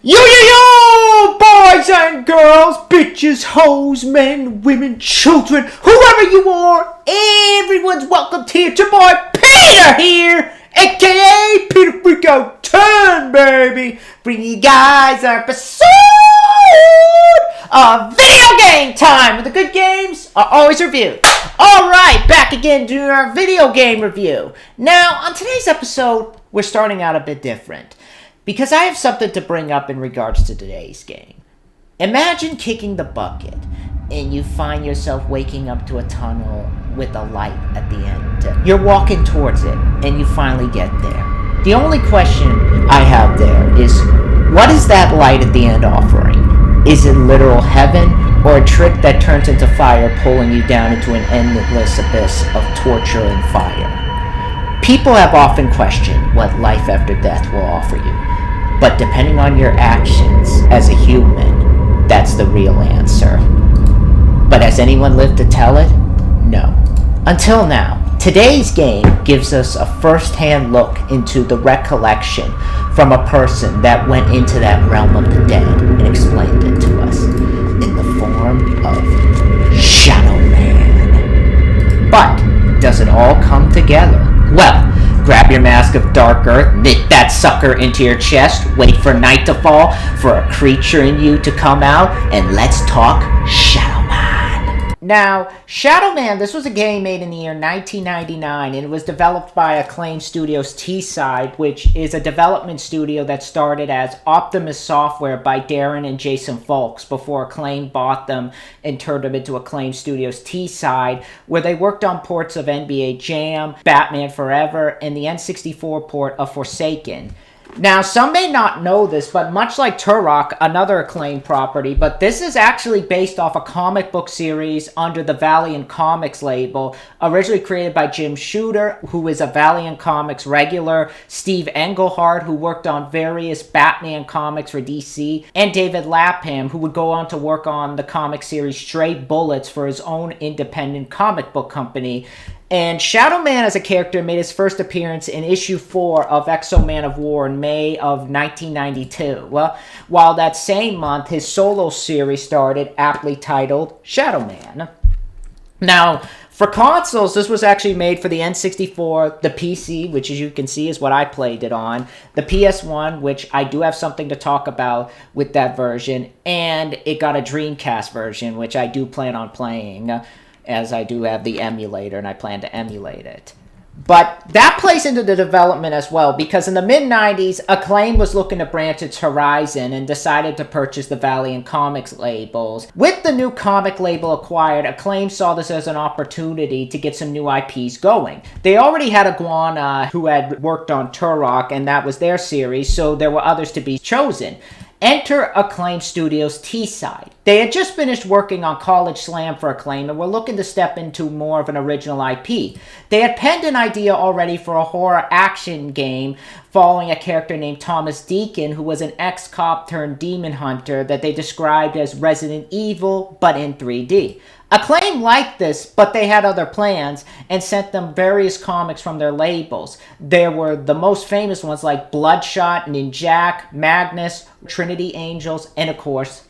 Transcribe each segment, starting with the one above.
Yo, boys and girls, bitches, hoes, men, women, children, whoever you are, everyone's welcome here to boy Peter here, aka Peter Freakout 10, baby, bringing you guys our episode of Video Game Time, where the good games are always reviewed. Alright, back again doing our video game review. Now, on today's episode, we're starting out a bit different, because I have something to bring up in regards to today's game. Imagine kicking the bucket, and you find yourself waking up to a tunnel with a light at the end. You're walking towards it, and you finally get there. The only question I have there is, what is that light at the end offering? Is it literal heaven, or a trick that turns into fire, pulling you down into an endless abyss of torture and fire? People have often questioned what life after death will offer you. But depending on your actions as a human, that's the real answer. But has anyone lived to tell it? No. Until now, today's game gives us a first-hand look into the recollection from a person that went into that realm of the dead and explained it to us in the form of Shadow Man. But does it all come together? Well, grab your mask of dark earth, knit that sucker into your chest, wait for night to fall, for a creature in you to come out, and let's talk Shadow Man. Now, Shadow Man, this was a game made in the year 1999, and it was developed by Acclaim Studios Teesside, which is a development studio that started as Optimus Software by Darren and Jason Folks before Acclaim bought them and turned them into Acclaim Studios Teesside, where they worked on ports of NBA Jam, Batman Forever, and the N64 port of Forsaken. Now, some may not know this, but much like Turok, another Acclaim property, but this is actually based off a comic book series under the Valiant Comics label, originally created by Jim Shooter, who is a Valiant Comics regular, Steve Englehart, who worked on various Batman comics for DC, and David Lapham, who would go on to work on the comic series Stray Bullets for his own independent comic book company. And Shadow Man as a character made his first appearance in issue 4 of X-O-Man of War in May of 1992. Well, while that same month, his solo series started, aptly titled Shadow Man. Now, for consoles, this was actually made for the N64, the PC, which as you can see is what I played it on, the PS1, which I do have something to talk about with that version, and it got a Dreamcast version, which I do plan on playing, as I do have the emulator and I plan to emulate it. But that plays into the development as well, because in the mid-90s, Acclaim was looking to branch its horizon and decided to purchase the Valiant Comics labels. With the new comic label acquired, Acclaim saw this as an opportunity to get some new IPs going. They already had Iguana, who had worked on Turok, and that was their series, so there were others to be chosen. Enter Acclaim Studios Teesside. They had just finished working on College Slam for Acclaim and were looking to step into more of an original IP. They had penned an idea already for a horror action game following a character named Thomas Deacon, who was an ex-cop turned demon hunter that they described as Resident Evil, but in 3D. Acclaim liked this, but they had other plans and sent them various comics from their labels. There were the most famous ones like Bloodshot, Ninjak, Magnus, Trinity Angels, and of course,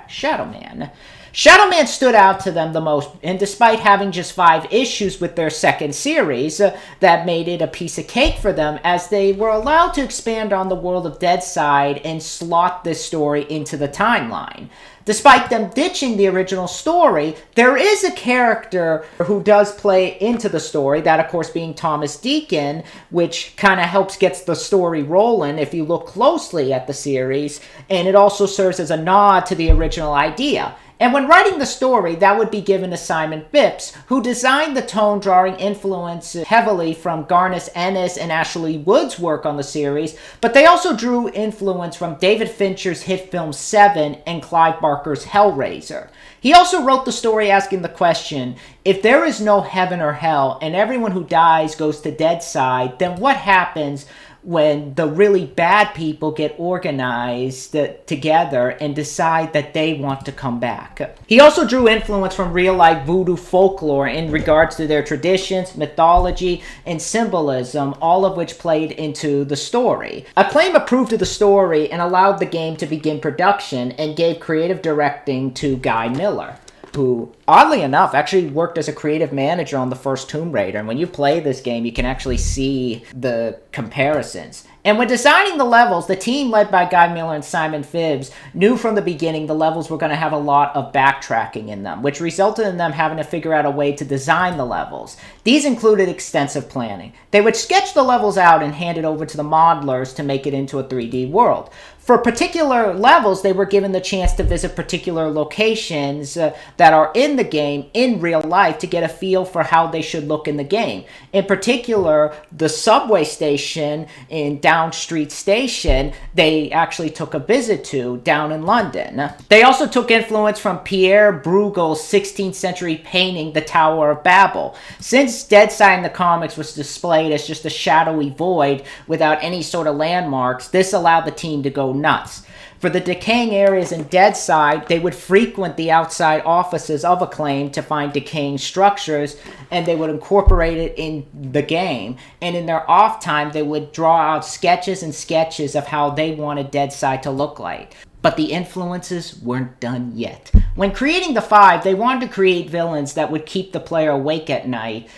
Shadow Man. Shadow Man stood out to them the most, and despite having just 5 issues with their second series, that made it a piece of cake for them, as they were allowed to expand on the world of Deadside and slot this story into the timeline. Despite them ditching the original story, there is a character who does play into the story, that of course being Thomas Deacon, which kind of helps gets the story rolling if you look closely at the series, and it also serves as a nod to the original idea. And when writing the story, that would be given to Simon Phipps, who designed the tone, drawing influence heavily from Garnis Ennis and Ashley Wood's work on the series, but they also drew influence from David Fincher's hit film Seven and Clive Barker's Hellraiser. He also wrote the story asking the question, if there is no heaven or hell and everyone who dies goes to Deadside, then what happens when the really bad people get organized together and decide that they want to come back. He also drew influence from real-life voodoo folklore in regards to their traditions, mythology, and symbolism, all of which played into the story. Acclaim approved of the story and allowed the game to begin production and gave creative directing to Guy Miller, who, oddly enough, actually worked as a creative manager on the first Tomb Raider. And when you play this game, you can actually see the comparisons. And when designing the levels, the team led by Guy Miller and Simon Phibbs knew from the beginning the levels were going to have a lot of backtracking in them, which resulted in them having to figure out a way to design the levels. These included extensive planning. They would sketch the levels out and hand it over to the modelers to make it into a 3D world. For particular levels, they were given the chance to visit particular locations that are in the game in real life to get a feel for how they should look in the game. In particular, the subway station in Down Street Station, they actually took a visit to down in London. They also took influence from Pierre Bruegel's 16th century painting, The Tower of Babel. Since Deadside in the comics was displayed as just a shadowy void without any sort of landmarks, this allowed the team to go nuts. For the decaying areas in Deadside, they would frequent the outside offices of Acclaim to find decaying structures, and they would incorporate it in the game. And in their off time, they would draw out sketches and sketches of how they wanted Deadside to look like. But the influences weren't done yet. When creating the Five, they wanted to create villains that would keep the player awake at night,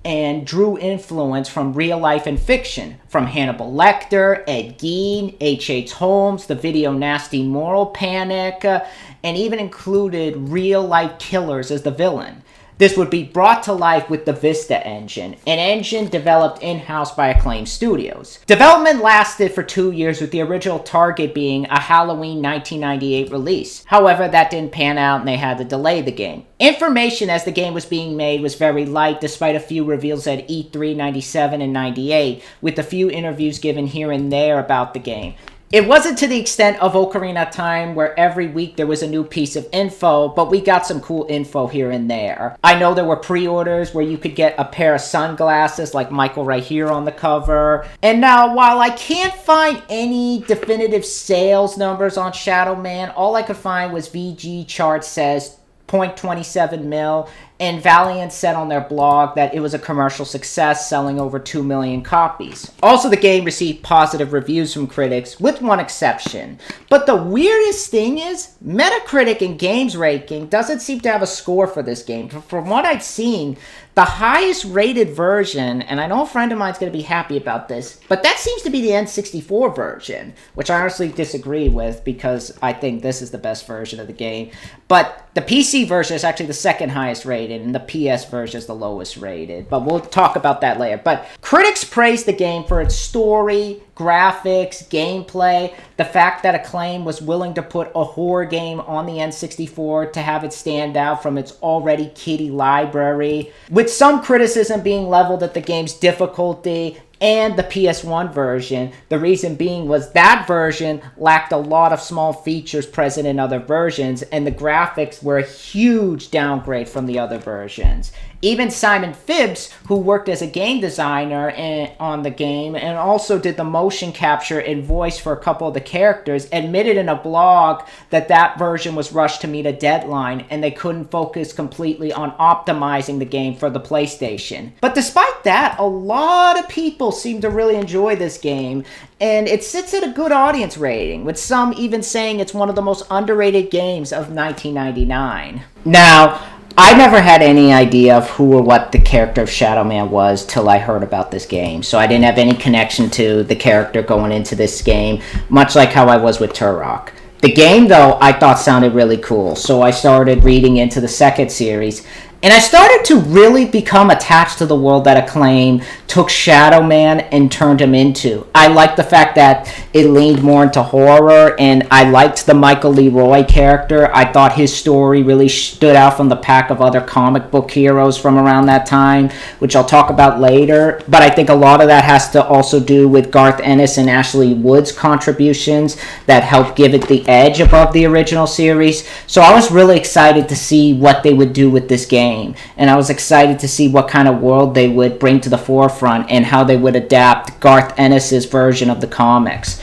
and drew influence from real life and fiction, from Hannibal Lecter, Ed Gein, H.H. Holmes, the video nasty Moral Panic, and even included real life killers as the villain. This would be brought to life with the Vista engine, an engine developed in-house by Acclaim Studios. Development lasted for 2 years, with the original target being a Halloween 1998 release. However, that didn't pan out and they had to delay the game. Information as the game was being made was very light, despite a few reveals at E3 97 and 98, with a few interviews given here and there about the game. It wasn't to the extent of Ocarina of Time, where every week there was a new piece of info, but we got some cool info here and there. I know there were pre-orders where you could get a pair of sunglasses, like Michael right here on the cover. And now, while I can't find any definitive sales numbers on Shadow Man, all I could find was VG chart says 0.27 mil, and Valiant said on their blog that it was a commercial success, selling over 2 million copies. Also, the game received positive reviews from critics, with one exception. But the weirdest thing is, Metacritic and Games Ranking doesn't seem to have a score for this game. From what I've seen, the highest rated version, and I know a friend of mine's going to be happy about this, but that seems to be the N64 version, which I honestly disagree with because I think this is the best version of the game. But the PC version is actually the second highest rated, and the PS version is the lowest rated. But we'll talk about that later. But critics praised the game for its story, graphics, gameplay, the fact that Acclaim was willing to put a horror game on the N64 to have it stand out from its already kiddie library, with some criticism being leveled at the game's difficulty and the PS1 version. The reason being was that version lacked a lot of small features present in other versions, and the graphics were a huge downgrade from the other versions. Even Simon Phibbs, who worked as a game designer on the game and also did the motion capture and voice for a couple of the characters, admitted in a blog that that version was rushed to meet a deadline and they couldn't focus completely on optimizing the game for the PlayStation. But despite that, a lot of people seem to really enjoy this game, and it sits at a good audience rating, with some even saying it's one of the most underrated games of 1999. Now, I never had any idea of who or what the character of Shadow Man was till I heard about this game, so I didn't have any connection to the character going into this game, much like how I was with Turok. The game, though, I thought sounded really cool, so I started reading into the second series, and I started to really become attached to the world that Acclaim took Shadow Man and turned him into. I liked the fact that it leaned more into horror, and I liked the Michael Leroy character. I thought his story really stood out from the pack of other comic book heroes from around that time, which I'll talk about later. But I think a lot of that has to also do with Garth Ennis and Ashley Wood's contributions that helped give it the edge above the original series. So I was really excited to see what they would do with this game. game. And I was excited to see what kind of world they would bring to the forefront and how they would adapt Garth Ennis's version of the comics.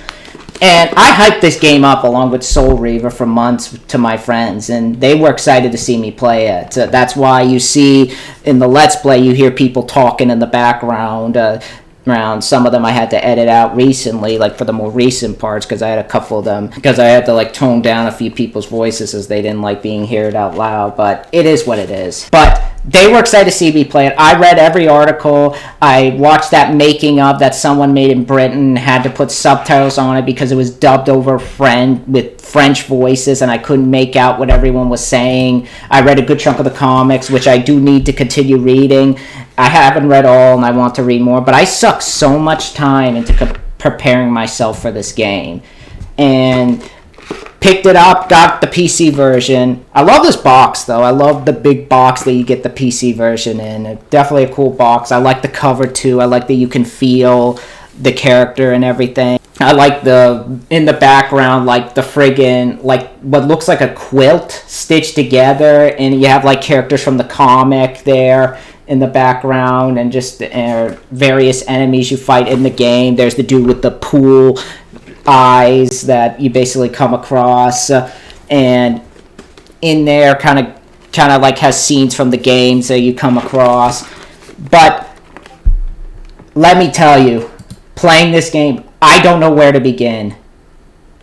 And I hyped this game up along with Soul Reaver for months to my friends, and they were excited to see me play it. That's why you see in the Let's Play, you hear people talking in the background. Some of them I had to edit out recently, like for the more recent parts, because I had a couple of them, because I had to like tone down a few people's voices as they didn't like being heard out loud, but it is what it is. But they were excited to see me play it. I read every article. I watched that making of that someone made in Britain, had to put subtitles on it because it was dubbed over with French voices, and I couldn't make out what everyone was saying. I read a good chunk of the comics, which I do need to continue reading. I haven't read all, and I want to read more, but I sucked so much time into preparing myself for this game. And picked it up, got the PC version. I love this box, though. I love the big box that you get the PC version in. Definitely a cool box. I like the cover, too. I like that you can feel the character and everything. I like in the background, like the friggin', like what looks like a quilt stitched together, and you have like characters from the comic there in the background, and just various enemies you fight in the game. There's the dude with the pool eyes that you basically come across, and in there kind of like has scenes from the games that you come across. But let me tell you, playing this game, I don't know where to begin.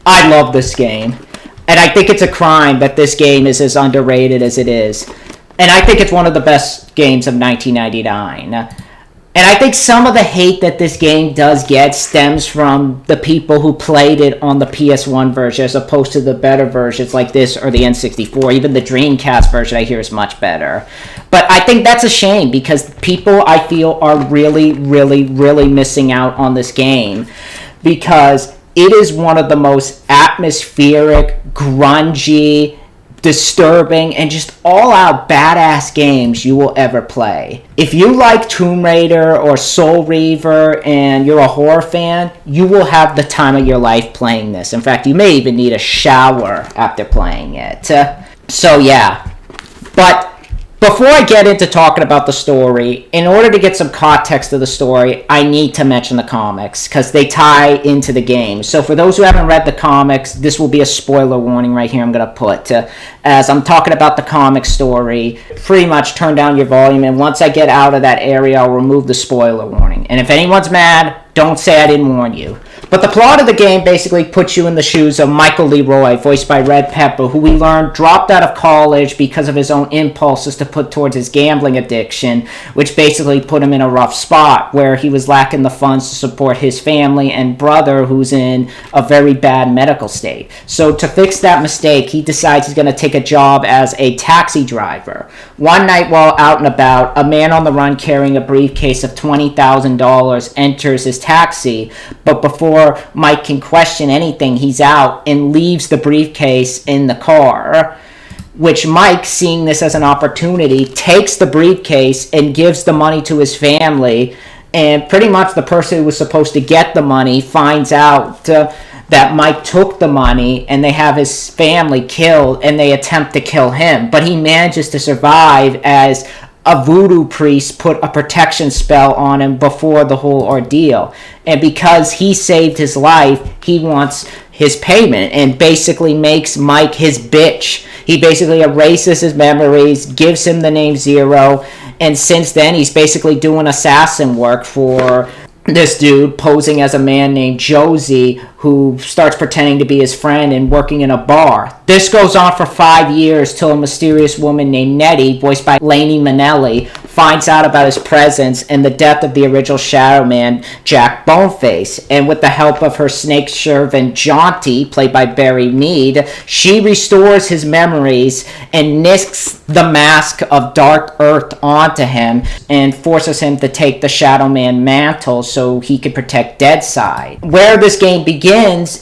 I love this game, and I think it's a crime that this game is as underrated as it is. And I think it's one of the best games of 1999. And I think some of the hate that this game does get stems from the people who played it on the PS1 version as opposed to the better versions like this or the N64. Even the Dreamcast version I hear is much better. But I think that's a shame because people, I feel, are really, really, really missing out on this game because it is one of the most atmospheric, grungy, disturbing, and just all-out badass games you will ever play. If you like Tomb Raider or Soul Reaver and you're a horror fan, you will have the time of your life playing this. In fact, you may even need a shower after playing it. So yeah. But before I get into talking about the story, in order to get some context to the story, I need to mention the comics because they tie into the game. So for those who haven't read the comics, this will be a spoiler warning right here I'm going to put. As I'm talking about the comic story, pretty much turn down your volume, and once I get out of that area, I'll remove the spoiler warning. And if anyone's mad, don't say I didn't warn you. But the plot of the game basically puts you in the shoes of Michael Leroy, voiced by Red Pepper, who we learned dropped out of college because of his own impulses to put towards his gambling addiction, which basically put him in a rough spot where he was lacking the funds to support his family and brother, who's in a very bad medical state. So to fix that mistake, he decides he's going to take a job as a taxi driver. One night while out and about, a man on the run carrying a briefcase of $20,000 enters his taxi, but before Mike can question anything, he's out and leaves the briefcase in the car, which Mike, seeing this as an opportunity, takes the briefcase and gives the money to his family, and pretty much the person who was supposed to get the money finds out that Mike took the money, and they have his family killed, and they attempt to kill him, but he manages to survive as a voodoo priest put a protection spell on him before the whole ordeal. And because he saved his life, he wants his payment and basically makes Mike his bitch. He basically erases his memories, gives him the name Zero, and since then he's basically doing assassin work for this dude posing as a man named Josie, who starts pretending to be his friend and working in a bar. This goes on for 5 years till a mysterious woman named Nettie, voiced by Lainey Minnelli, finds out about his presence and the death of the original Shadow Man, Jack Boneface. And with the help of her snake servant Jaunty, played by Barry Mead, she restores his memories and nisks the mask of Dark Earth onto him and forces him to take the Shadow Man mantle so he can protect Deadside. Where this game begins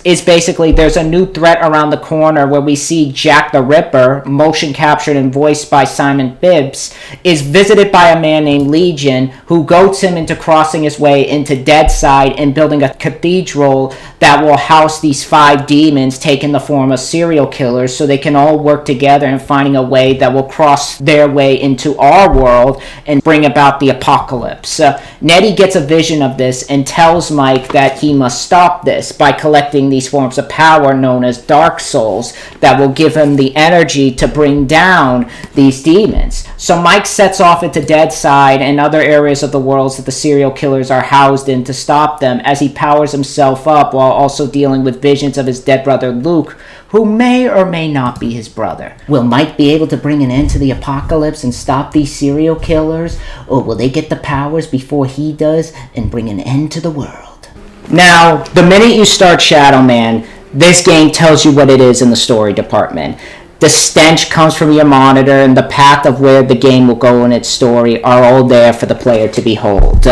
is basically there's a new threat around the corner where we see Jack the Ripper, motion captured and voiced by Simon Bibbs, is visited by by a man named Legion, who goads him into crossing his way into Deadside and building a cathedral that will house these 5 demons taking the form of serial killers, so they can all work together in finding a way that will cross their way into our world and bring about the apocalypse. Nettie gets a vision of this and tells Mike that he must stop this by collecting these forms of power known as dark souls that will give him the energy to bring down these demons. So Mike sets off into Deadside and other areas of the worlds that the serial killers are housed in to stop them, as he powers himself up while also dealing with visions of his dead brother Luke, who may or may not be his brother. Will Mike be able to bring an end to the apocalypse and stop these serial killers? Or will they get the powers before he does and bring an end to the world? Now, the minute you start Shadow Man, this game tells you what it is in the story department. The stench comes from your monitor, and the path of where the game will go in its story are all there for the player to behold.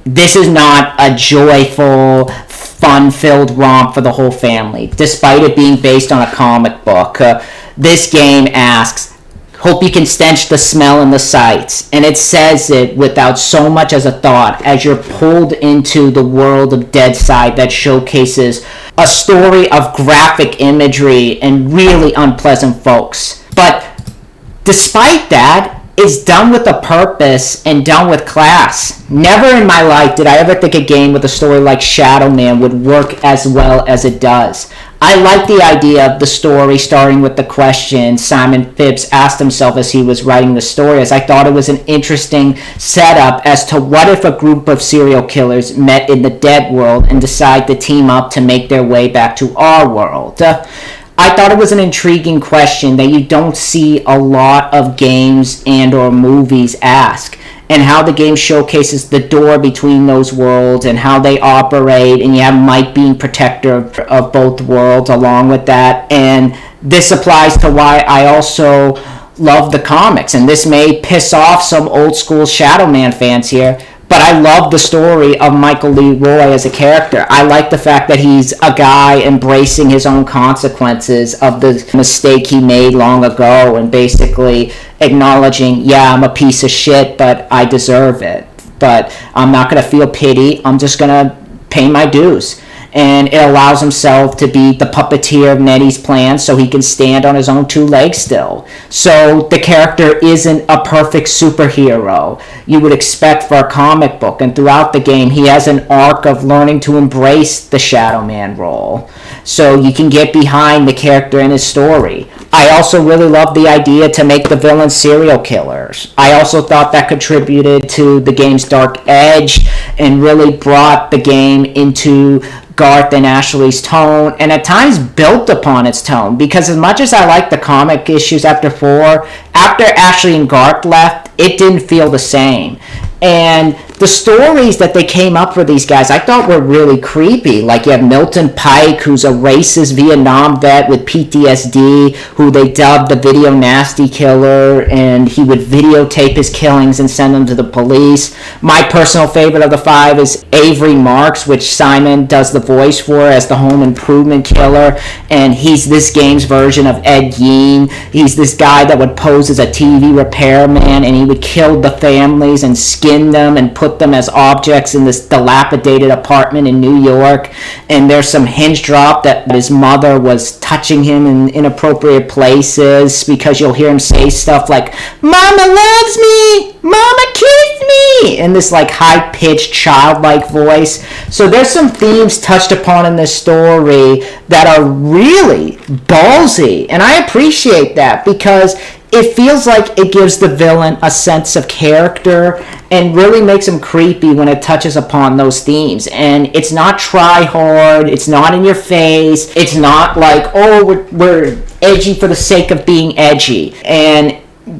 This is not a joyful, fun-filled romp for the whole family, despite it being based on a comic book. This game asks, hope you can stench the smell and the sights, and it says it without so much as a thought as you're pulled into the world of Deadside that showcases a story of graphic imagery and really unpleasant folks. But despite that, it's done with a purpose and done with class. Never in my life did I ever think a game with a story like Shadow Man would work as well as it does. I like the idea of the story starting with the question Simon Phipps asked himself as he was writing the story, as I thought it was an interesting setup as to what if a group of serial killers met in the dead world and decide to team up to make their way back to our world. I thought it was an intriguing question that you don't see a lot of games and or movies ask, and how the game showcases the door between those worlds and how they operate, and you have Mike being protector of both worlds along with that. And this applies to why I also love the comics, and this may piss off some old school Shadow Man fans here, but I love the story of Michael Leroy as a character. I like the fact that he's a guy embracing his own consequences of the mistake he made long ago and basically acknowledging, yeah, I'm a piece of shit, but I deserve it. But I'm not going to feel pity. I'm just going to pay my dues. And it allows himself to be the puppeteer of Nettie's plans so he can stand on his own 2 legs still. So the character isn't a perfect superhero you would expect for a comic book, and throughout the game he has an arc of learning to embrace the Shadow Man role, so you can get behind the character and his story. I also really love the idea to make the villains serial killers. I also thought that contributed to the game's dark edge and really brought the game into Garth and Ashley's tone, and at times built upon its tone, because as much as I like the comic issues after 4, after Ashley and Garth left, it didn't feel the same. And the stories that they came up for these guys I thought were really creepy. Like you have Milton Pike, who's a racist Vietnam vet with PTSD, who they dubbed the Video Nasty Killer, and he would videotape his killings and send them to the police. My personal favorite of the 5 is Avery Marks, which Simon does the voice for as the Home Improvement Killer, and he's this game's version of Ed Gein. He's this guy that would pose as a TV repairman, and he would kill the families and skin them and put them as objects in this dilapidated apartment in New York. And there's some hinge drop that his mother was touching him in inappropriate places, because you'll hear him say stuff like, "Mama loves me! Mama kissed me!" in this like high-pitched childlike voice. So there's some themes touched upon in this story that are really ballsy, and I appreciate that, because it feels like it gives the villain a sense of character and really makes him creepy when it touches upon those themes. And it's not try hard, it's not in your face, it's not like, oh, we're edgy for the sake of being edgy. And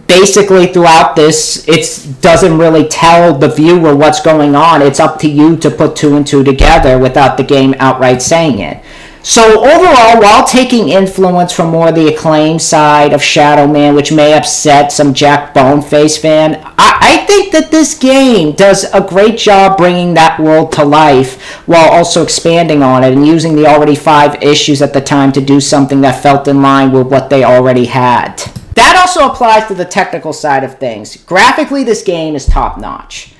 basically throughout this, it doesn't really tell the viewer what's going on. It's up to you to put 2 and 2 together without the game outright saying it. So overall, while taking influence from more of the Acclaim side of Shadow Man, which may upset some Jack Boneface fan, I think that this game does a great job bringing that world to life while also expanding on it and using the already 5 issues at the time to do something that felt in line with what they already had. that also applies to the technical side of things. Graphically, this game is top-notch.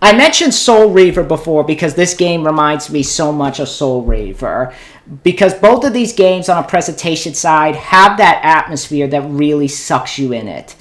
I mentioned Soul Reaver before because this game reminds me so much of Soul Reaver. Because both of these games on a presentation side have that atmosphere that really sucks you in it.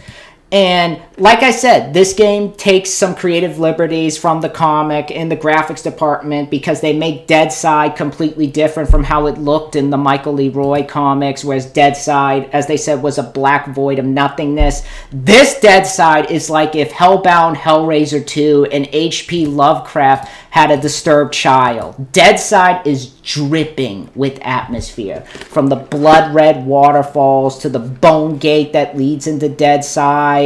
And like I said, this game takes some creative liberties from the comic in the graphics department because they make Deadside completely different from how it looked in the Michael Leroy comics, whereas Deadside, as they said, was a black void of nothingness. This Deadside is like if Hellbound, Hellraiser 2, and H.P. Lovecraft had a disturbed child. Deadside is dripping with atmosphere. From the blood-red waterfalls to the bone gate that leads into Deadside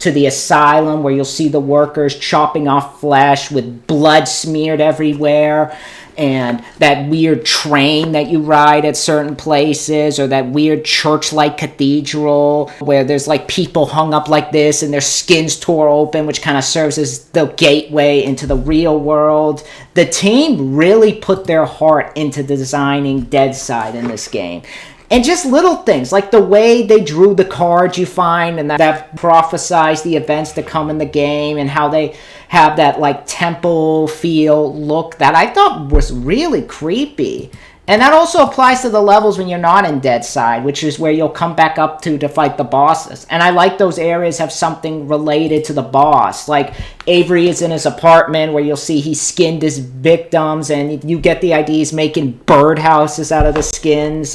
to the asylum where you'll see the workers chopping off flesh with blood smeared everywhere, and that weird train that you ride at certain places, or that weird church-like cathedral where there's like people hung up like this and their skins tore open, which kind of serves as the gateway into the real world. The team really put their heart into designing Deadside in this game. And just little things, like the way they drew the cards you find and that prophesize the events that come in the game, and how they have that like temple feel look that I thought was really creepy. And that also applies to the levels when you're not in Deadside, which is where you'll come back up to fight the bosses. And I like those areas have something related to the boss. Like Avery is in his apartment where you'll see he skinned his victims, and you get the idea he's making birdhouses out of the skins.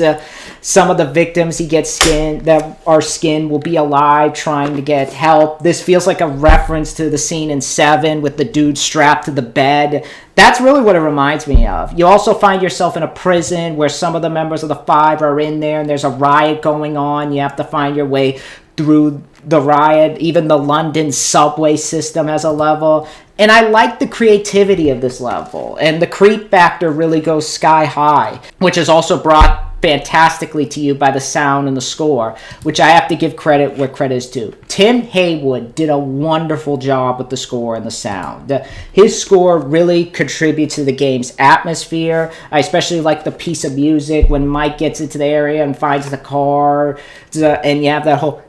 Some of the victims he gets skinned that are skinned will be alive trying to get help. This feels like a reference to the scene in Seven with the dude strapped to the bed. That's really what it reminds me of. You also find yourself in a prison where some of the members of the Five are in there, and there's a riot going on. You have to find your way through the riot. Even the London subway system has a level. And I like the creativity of this level. And the creep factor really goes sky high, which is also brought fantastically to you by the sound and the score, which I have to give credit where credit is due. Tim Haywood did a wonderful job with the score and the sound. His score really contributes to the game's atmosphere. I especially like the piece of music when Mike gets into the area and finds the car, and you have that whole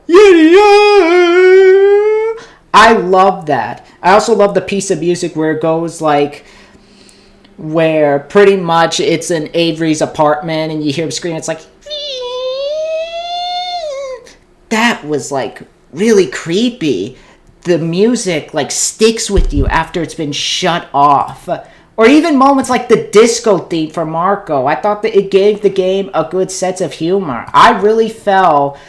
I love that. I also love the piece of music where it goes like, where pretty much it's in Avery's apartment and you hear him scream. It's like, that was like really creepy. The music like sticks with you after it's been shut off. Or even moments like the disco theme for Marco. I thought that it gave the game a good sense of humor. I really felt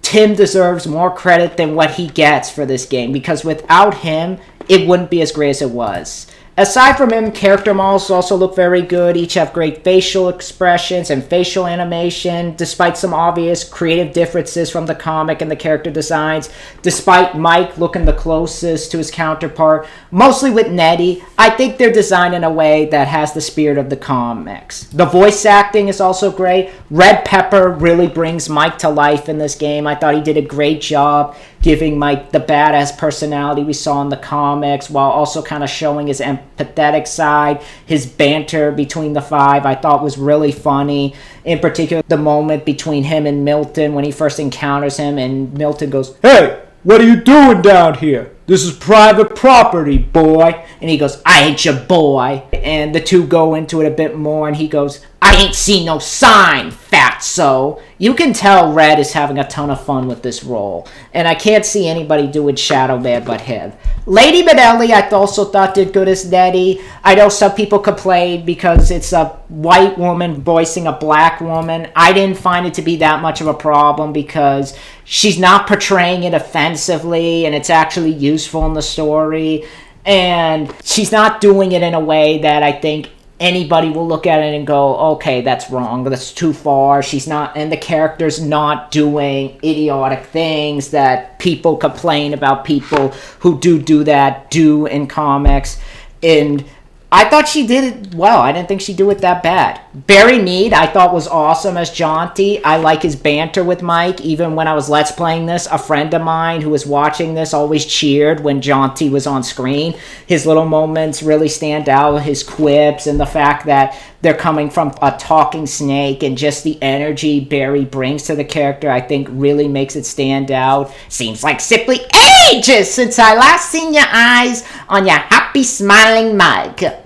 Tim deserves more credit than what he gets for this game, because without him, it wouldn't be as great as it was. Aside from him, character models also look very good. Each have great facial expressions and facial animation, despite some obvious creative differences from the comic and the character designs. Despite Mike looking the closest to his counterpart, mostly with Nettie, I think they're designed in a way that has the spirit of the comics. The voice acting is also great. Red Pepper really brings Mike to life in this game. I thought he did a great job giving Mike the badass personality we saw in the comics, while also kind of showing his empathetic side. His banter between the Five I thought was really funny. In particular, the moment between him and Milton when he first encounters him, and Milton goes, "Hey, what are you doing down here? This is private property, boy." And he goes, "I ain't your boy." And the two go into it a bit more, and he goes, "I ain't seen no sign, fatso." You can tell Red is having a ton of fun with this role, and I can't see anybody doing Shadow Man but him. Lady Manelli, I also thought did good as Nettie. I know some people complain because it's a white woman voicing a black woman. I didn't find it to be that much of a problem because she's not portraying it offensively, and it's actually useful in the story. And she's not doing it in a way that I think anybody will look at it and go, okay, that's wrong, that's too far. She's not, and the character's not doing idiotic things that people complain about people who do that do in comics. And I thought she did it well. I didn't think she'd do it that bad. Barry Mead, I thought was awesome as Jaunty. I like his banter with Mike. Even when I was Let's Playing this, a friend of mine who was watching this always cheered when Jaunty was on screen. His little moments really stand out. His quips and the fact that they're coming from a talking snake and just the energy Barry brings to the character, I think really makes it stand out. Seems like simply ages since I last seen your eyes on your happy smiling Mike.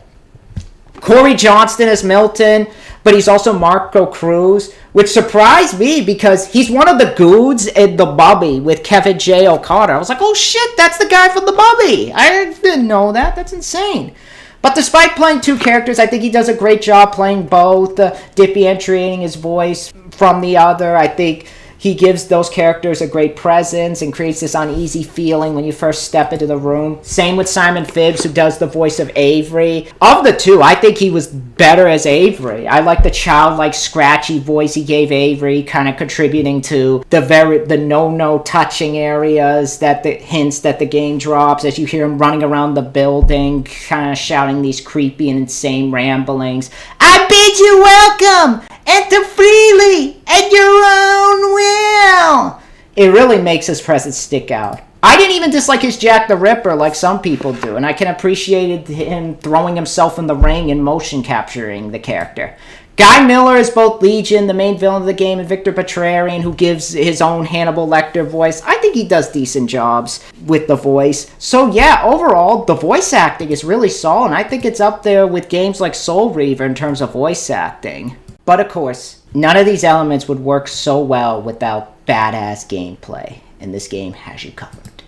Corey Johnston as Milton, but he's also Marco Cruz, which surprised me because he's one of the Goods in The Mummy with Kevin J. O'Connor. I was like, oh shit, that's the guy from The Mummy. I didn't know that. That's insane. But despite playing two characters, I think he does a great job playing both, differentiating his voice from the other. I think he gives those characters a great presence and creates this uneasy feeling when you first step into the room. Same with Simon Phibbs, who does the voice of Avery. Of the two, I think he was better as Avery. I like the childlike, scratchy voice he gave Avery, kind of contributing to the no touching areas, that the hints that the game drops as you hear him running around the building, kind of shouting these creepy and insane ramblings. I bid you welcome! Enter freely at your own will. It really makes his presence stick out. I didn't even dislike his Jack the Ripper like some people do, and I can appreciate him throwing himself in the ring and motion capturing the character. Guy Miller is both Legion, the main villain of the game, and Victor Petrarian, who gives his own Hannibal Lecter voice. I think he does decent jobs with the voice. So yeah, overall, the voice acting is really solid, and I think it's up there with games like Soul Reaver in terms of voice acting. But of course, none of these elements would work so well without badass gameplay, and this game has you covered.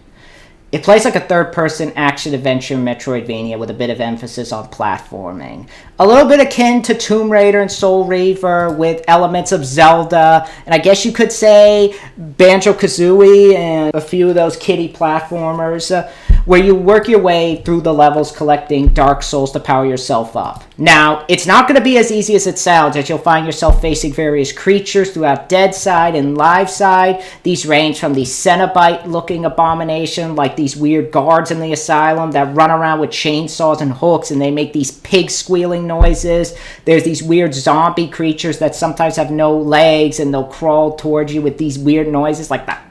It plays like a third-person action-adventure Metroidvania with a bit of emphasis on platforming. A little bit akin to Tomb Raider and Soul Reaver with elements of Zelda, and I guess you could say Banjo-Kazooie and a few of those kiddie platformers, where you work your way through the levels collecting Dark Souls to power yourself up. Now, it's not going to be as easy as it sounds, as you'll find yourself facing various creatures throughout Dead Side and Live Side. These range from the Cenobite-looking abomination, like these weird guards in the asylum that run around with chainsaws and hooks, and they make these pig squealing noises. There's these weird zombie creatures that sometimes have no legs, and they'll crawl towards you with these weird noises like that.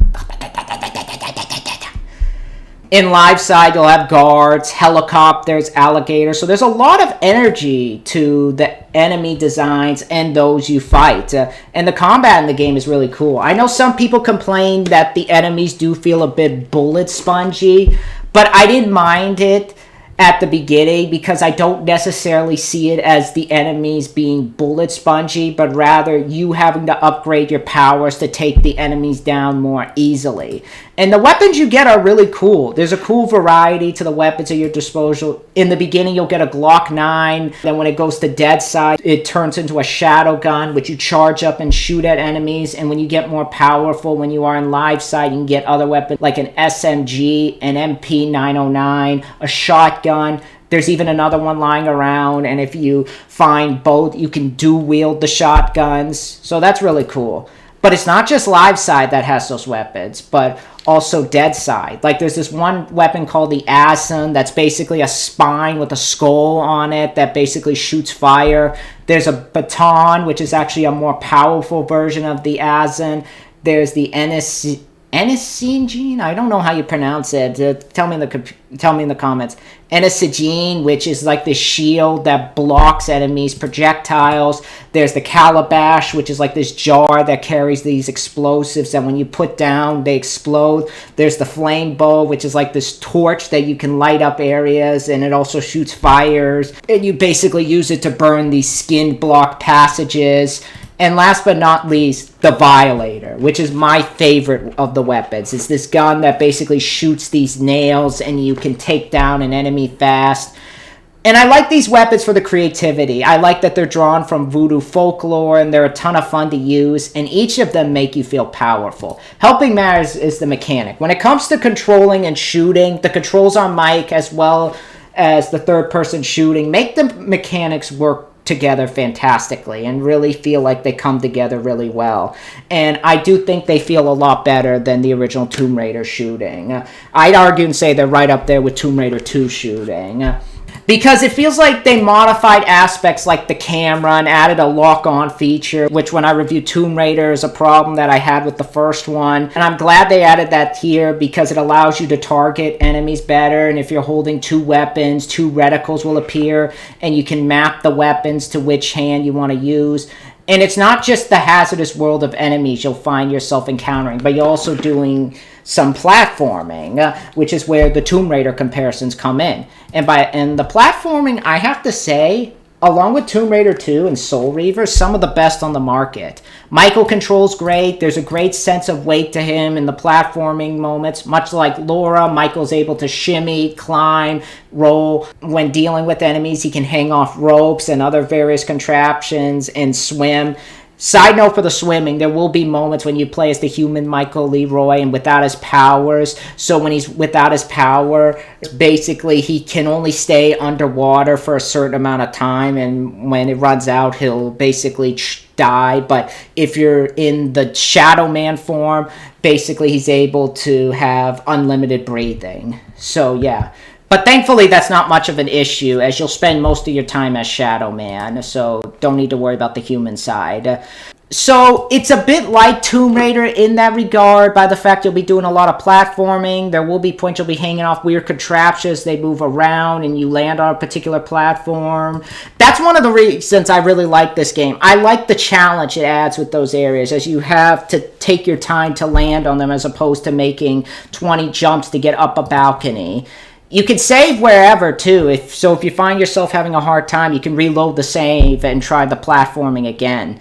In Live Side, you'll have guards, helicopters, alligators. So there's a lot of energy to the enemy designs and those you fight. And the combat in the game is really cool. I know some people complain that the enemies do feel a bit bullet spongy, but I didn't mind it at the beginning because I don't necessarily see it as the enemies being bullet spongy, but rather you having to upgrade your powers to take the enemies down more easily. And the weapons you get are really cool. There's a cool variety to the weapons at your disposal. In the beginning, you'll get a Glock 9. Then when it goes to Dead Side, it turns into a shadow gun, which you charge up and shoot at enemies. And when you get more powerful, when you are in Live Side, you can get other weapons like an SMG, an MP909, a shotgun. There's even another one lying around. And if you find both, you can dual wield the shotguns. So that's really cool. But it's not just Live Side that has those weapons, but also Dead Side. Like there's this one weapon called the Asin that's basically a spine with a skull on it that basically shoots fire. There's a baton, which is actually a more powerful version of the Asin. There's the Enisingene? I don't know how you pronounce it. Tell me in the comments. Enisingene, which is like the shield that blocks enemies' projectiles. There's the Calabash, which is like this jar that carries these explosives that when you put down, they explode. There's the Flame Bow, which is like this torch that you can light up areas, and it also shoots fires. And you basically use it to burn these skin-blocked passages. And last but not least, the Violator, which is my favorite of the weapons. It's this gun that basically shoots these nails and you can take down an enemy fast. And I like these weapons for the creativity. I like that they're drawn from voodoo folklore and they're a ton of fun to use. And each of them make you feel powerful. Helping matters is the mechanic. When it comes to controlling and shooting, the controls on Mike as well as the third person shooting make the mechanics work together fantastically and really feel like they come together really well. And I do think they feel a lot better than the original Tomb Raider shooting. I'd argue and say they're right up there with Tomb Raider 2 shooting. because it feels like they modified aspects like the camera and added a lock-on feature, which when I reviewed Tomb Raider is a problem that I had with the first one. And I'm glad they added that here because it allows you to target enemies better. And if you're holding two weapons, two reticles will appear and you can map the weapons to which hand you want to use. And it's not just the hazardous world of enemies you'll find yourself encountering, but you're also doing some platforming, which is where the Tomb Raider comparisons come in. And the platforming, I have to say, along with Tomb Raider 2 and Soul Reaver, some of the best on the market. Michael controls great. There's a great sense of weight to him in the platforming moments. Much like Laura, Michael's able to shimmy, climb, roll. When dealing with enemies, he can hang off ropes and other various contraptions and swim. Side note for the swimming, there will be moments when you play as the human Michael Leroy and without his powers. So when he's without his power, basically he can only stay underwater for a certain amount of time. And when it runs out, he'll basically die. But if you're in the Shadow Man form, basically he's able to have unlimited breathing. So yeah. But thankfully, that's not much of an issue, as you'll spend most of your time as Shadow Man, so don't need to worry about the human side. So it's a bit like Tomb Raider in that regard, by the fact you'll be doing a lot of platforming. There will be points you'll be hanging off weird contraptions. They move around and you land on a particular platform. That's one of the reasons I really like this game. I like the challenge it adds with those areas, as you have to take your time to land on them as opposed to making 20 jumps to get up a balcony. You can save wherever, too. If you find yourself having a hard time, you can reload the save and try the platforming again.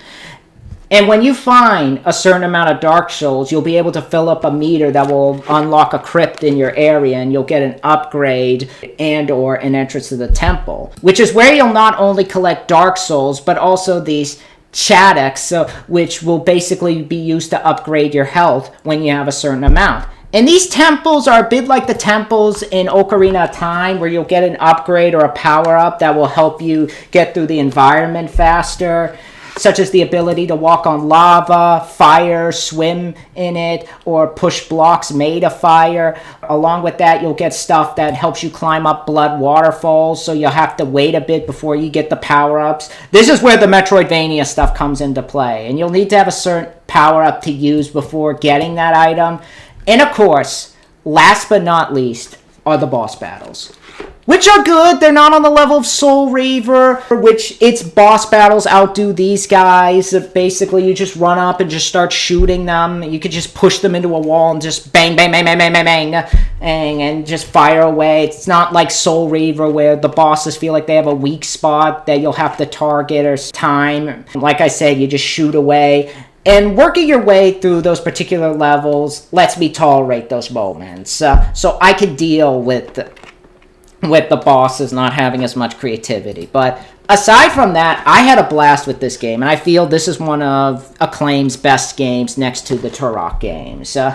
And when you find a certain amount of Dark Souls, you'll be able to fill up a meter that will unlock a crypt in your area, and you'll get an upgrade and or an entrance to the temple, which is where you'll not only collect Dark Souls, but also these Chaddocks, which will basically be used to upgrade your health when you have a certain amount. And these temples are a bit like the temples in Ocarina of Time, where you'll get an upgrade or a power-up that will help you get through the environment faster, such as the ability to walk on lava, fire, swim in it, or push blocks made of fire. Along with that, you'll get stuff that helps you climb up blood waterfalls, so you'll have to wait a bit before you get the power-ups. This is where the Metroidvania stuff comes into play, and you'll need to have a certain power-up to use before getting that item. And of course, last but not least, are the boss battles, which are good. They're not on the level of Soul Reaver, which its boss battles outdo these guys. Basically, you just run up and just start shooting them. You could just push them into a wall and just bang, bang, bang, bang, bang, bang, bang, and just fire away. It's not like Soul Reaver, where the bosses feel like they have a weak spot that you'll have to target or time. Like I said, you just shoot away. And working your way through those particular levels lets me tolerate those moments. So I can deal with the bosses not having as much creativity. But aside from that, I had a blast with this game. And I feel this is one of Acclaim's best games next to the Turok games. And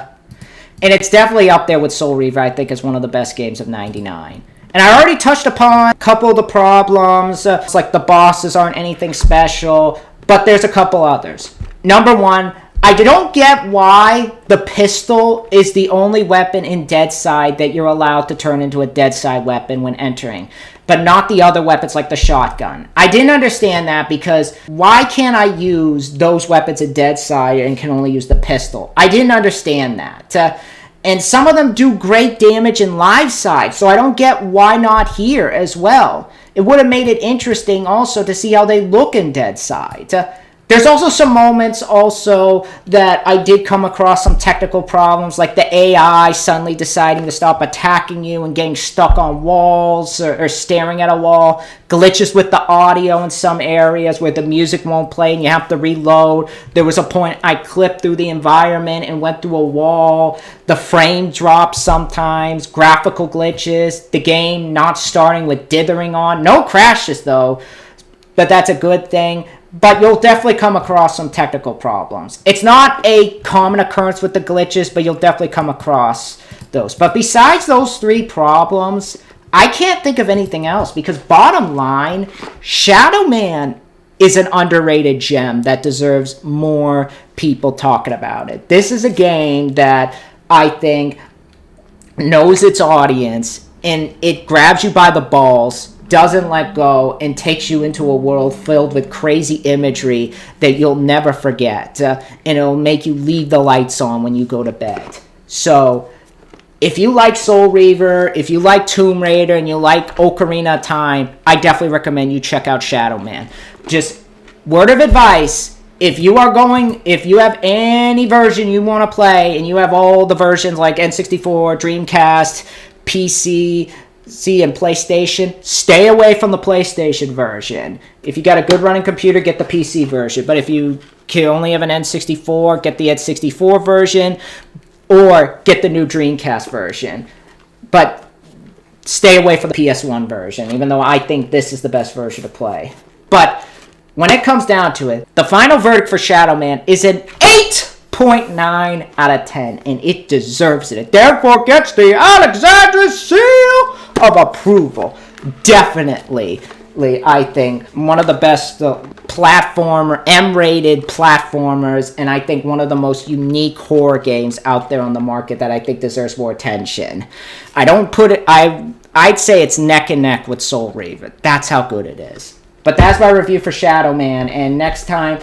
it's definitely up there with Soul Reaver, I think, as one of the best games of '99. And I already touched upon a couple of the problems. It's like the bosses aren't anything special. But there's a couple others. Number one, I don't get why the pistol is the only weapon in Deadside that you're allowed to turn into a Deadside weapon when entering, but not the other weapons like the shotgun. I didn't understand that, because why can't I use those weapons in Deadside and can only use the pistol? I didn't understand that. And some of them do great damage in live side, so I don't get why not here as well. It would have made it interesting also to see how they look in Deadside. There's also some moments also that I did come across some technical problems, like the AI suddenly deciding to stop attacking you and getting stuck on walls or staring at a wall. Glitches with the audio in some areas where the music won't play and you have to reload. There was a point I clipped through the environment and went through a wall. The frame drops sometimes. Graphical glitches. The game not starting with dithering on. No crashes though, but that's a good thing. But you'll definitely come across some technical problems. It's not a common occurrence with the glitches, but you'll definitely come across those. But besides those three problems, I can't think of anything else, because bottom line, Shadow Man is an underrated gem that deserves more people talking about it. This is a game that I think knows its audience, and it grabs you by the balls doesn't let go and takes you into a world filled with crazy imagery that you'll never forget. And it'll make you leave the lights on when you go to bed. So if you like Soul Reaver, if you like Tomb Raider, and you like Ocarina of Time, I definitely recommend you check out Shadow Man. Just word of advice, if you have any version you want to play, and you have all the versions like N64, Dreamcast, PC, and PlayStation, stay away from the PlayStation version. If you got a good running computer, get the PC version. But if you can only have an N64, get the N64 version, or get the new Dreamcast version. But stay away from the PS1 version, even though I think this is the best version to play. But when it comes down to it, the final verdict for Shadow Man is an 8.9 out of 10, and it deserves it. It therefore gets the Alexander seal of approval. Definitely, I think, one of the best M-rated platformers, and I think one of the most unique horror games out there on the market that I think deserves more attention. I'd say it's neck and neck with Soul Reaver. That's how good it is. But that's my review for Shadow Man, and next time,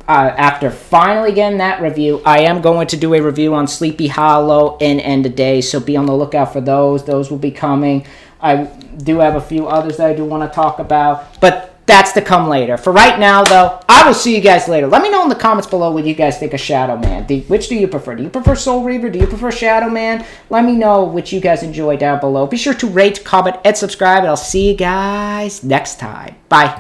after finally getting that review, I am going to do a review on Sleepy Hollow and End of Days, so be on the lookout for those. Those will be coming. I do have a few others that I do want to talk about, but that's to come later. For right now, though, I will see you guys later. Let me know in the comments below what you guys think of Shadow Man. Which do you prefer? Do you prefer Soul Reaver? Do you prefer Shadow Man? Let me know which you guys enjoy down below. Be sure to rate, comment, and subscribe, and I'll see you guys next time. Bye.